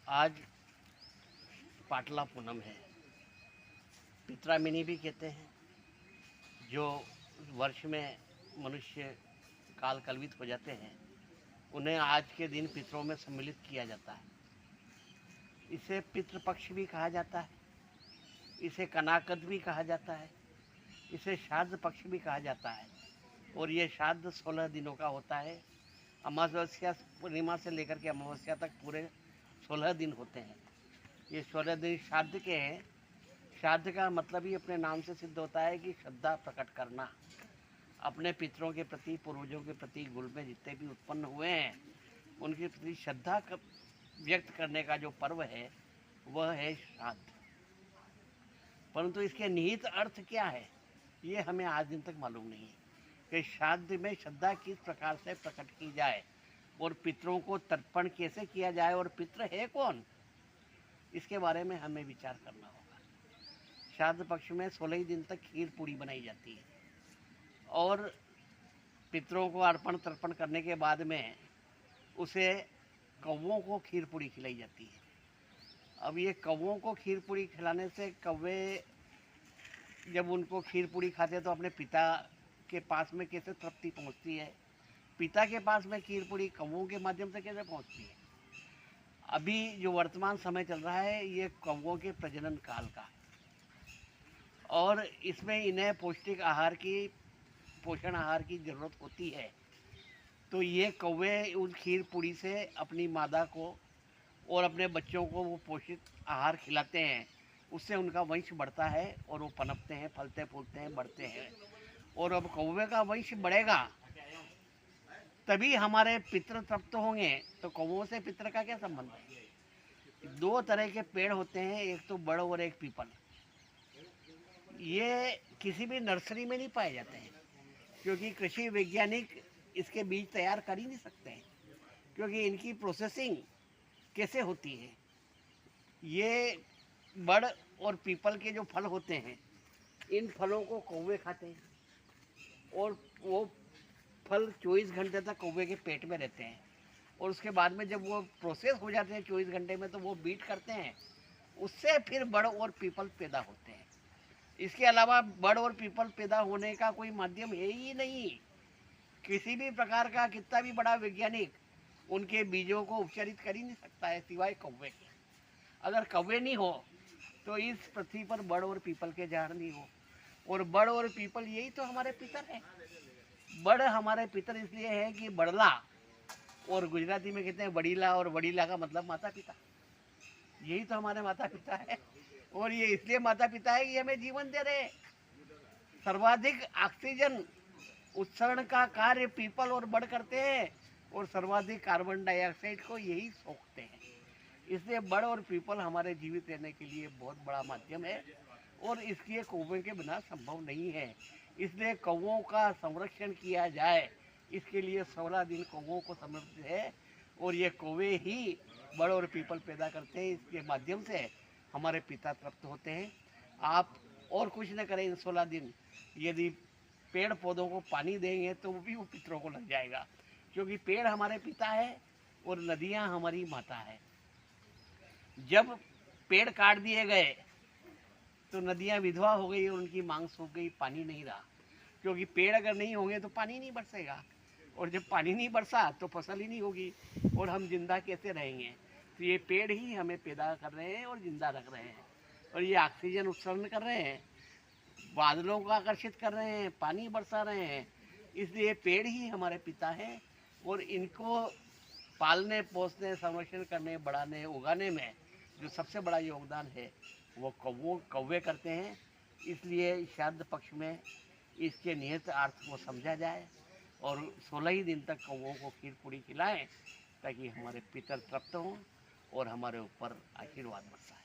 आज पाटला पूनम है। पितरामिनी भी कहते हैं। जो वर्ष में मनुष्य काल कलवित हो जाते हैं, उन्हें आज के दिन पितरों में सम्मिलित किया जाता है। इसे पितृपक्ष भी कहा जाता है, इसे कनाकद भी कहा जाता है, इसे श्राद्ध पक्ष भी कहा जाता है। और ये श्राद्ध 16 दिनों का होता है। अमावस्या पूर्णिमा से लेकर के अमावस्या तक पूरे 16 दिन होते हैं। ये 16 दिन श्राद्ध के हैं। श्राद्ध का मतलब ही अपने नाम से सिद्ध होता है कि श्रद्धा प्रकट करना। अपने पितरों के प्रति, पूर्वजों के प्रति, कुल में जितने भी उत्पन्न हुए हैं, उनके प्रति श्रद्धा व्यक्त करने का जो पर्व है वह है श्राद्ध। परंतु इसके निहित अर्थ क्या है, ये हमें आज दिन तक मालूम नहीं है कि श्राद्ध में श्रद्धा किस प्रकार से प्रकट की जाए और पितरों को तर्पण कैसे किया जाए और पितृ है कौन, इसके बारे में हमें विचार करना होगा। श्राद्ध पक्ष में 16 दिन तक खीर पूड़ी बनाई जाती है और पितरों को अर्पण तर्पण करने के बाद में उसे कौवों को खीर पूड़ी खिलाई जाती है। अब ये कौवों को खीर पूड़ी खिलाने से कौवे जब उनको खीर पूड़ी खाते हैं तो अपने पिता के पास में कैसे तृप्ति पहुंचती है, पिता के पास में खीर पूड़ी कौवों के माध्यम से कैसे पहुंचती है। अभी जो वर्तमान समय चल रहा है ये कौवों के प्रजनन काल का, और इसमें इन्हें पौष्टिक आहार की, पोषण आहार की ज़रूरत होती है। तो ये कौवे उन खीर पूड़ी से अपनी मादा को और अपने बच्चों को वो पोषित आहार खिलाते हैं। उससे उनका वंश बढ़ता है और वो पनपते हैं, फलते फूलते हैं, बढ़ते हैं। और अब कौवे का वंश बढ़ेगा तभी हमारे पितृ तृप्त होंगे। तो कौवों से पितृ का क्या संबंध है। 2 तरह के पेड़ होते हैं, एक तो बड़ और एक पीपल। ये किसी भी नर्सरी में नहीं पाए जाते हैं, क्योंकि कृषि वैज्ञानिक इसके बीज तैयार कर ही नहीं सकते हैं, क्योंकि इनकी प्रोसेसिंग कैसे होती है। ये बड़ और पीपल के जो फल होते हैं, इन फलों को कौवे खाते हैं और वो फल 24 घंटे तक कौवे के पेट में रहते हैं। और उसके बाद में जब वो प्रोसेस हो जाते हैं 24 घंटे में, तो वो बीट करते हैं, उससे फिर बड़ और पीपल पैदा होते हैं। इसके अलावा बड़ और पीपल पैदा होने का कोई माध्यम है ही नहीं। किसी भी प्रकार का कितना भी बड़ा वैज्ञानिक उनके बीजों को उपचारित कर ही नहीं सकता है, सिवाय कौवे के। अगर कौवे नहीं हो तो इस पृथ्वी पर बड़ और पीपल के झाड़ नहीं हो। और बड़ और पीपल यही तो हमारे पितर हैं। बड़ हमारे पितर इसलिए है कि बड़ला, और गुजराती में कहते हैं बड़ीला, और बड़ीला का मतलब माता पिता। यही तो हमारे माता पिता है। और ये इसलिए माता पिता है कि हमें जीवन दे रहे हैं। सर्वाधिक ऑक्सीजन उत्सर्जन का कार्य पीपल और बड़ करते हैं और सर्वाधिक कार्बन डाइऑक्साइड को यही सोखते हैं। इसलिए बड़ और पीपल हमारे जीवित रहने के लिए बहुत बड़ा माध्यम है और इसलिए कौवे के बिना संभव नहीं है। इसलिए कौवों का संरक्षण किया जाए, इसके लिए 16 दिन कौवों को समर्पित है। और ये कौवे ही बड़ और पीपल पैदा करते हैं, इसके माध्यम से हमारे पिता तृप्त होते हैं। आप और कुछ न करें इन 16 दिन, यदि पेड़ पौधों को पानी देंगे तो वो भी वो पितरों को लग जाएगा, क्योंकि पेड़ हमारे पिता है और नदियाँ हमारी माता है। जब पेड़ काट दिए गए तो नदियाँ विधवा हो गई और उनकी मांग सूख गई, पानी नहीं रहा। क्योंकि पेड़ अगर नहीं होंगे तो पानी नहीं बरसेगा, और जब पानी नहीं बरसा तो फसल ही नहीं होगी, और हम जिंदा कैसे रहेंगे। तो ये पेड़ ही हमें पैदा कर रहे हैं और जिंदा रख रहे हैं, और ये ऑक्सीजन उत्सर्जन कर रहे हैं, बादलों को आकर्षित कर रहे हैं, पानी बरसा रहे हैं। इसलिए पेड़ ही हमारे पिता हैं और इनको पालने, पोसने, संरक्षण करने, बढ़ाने, उगाने में जो सबसे बड़ा योगदान है वो कौवे करते हैं। इसलिए श्राद्ध पक्ष में इसके निहित अर्थ को समझा जाए और 16 ही दिन तक कौवों को खीर पूड़ी खिलाएं, ताकि हमारे पितर तृप्त हों और हमारे ऊपर आशीर्वाद बरसाएं।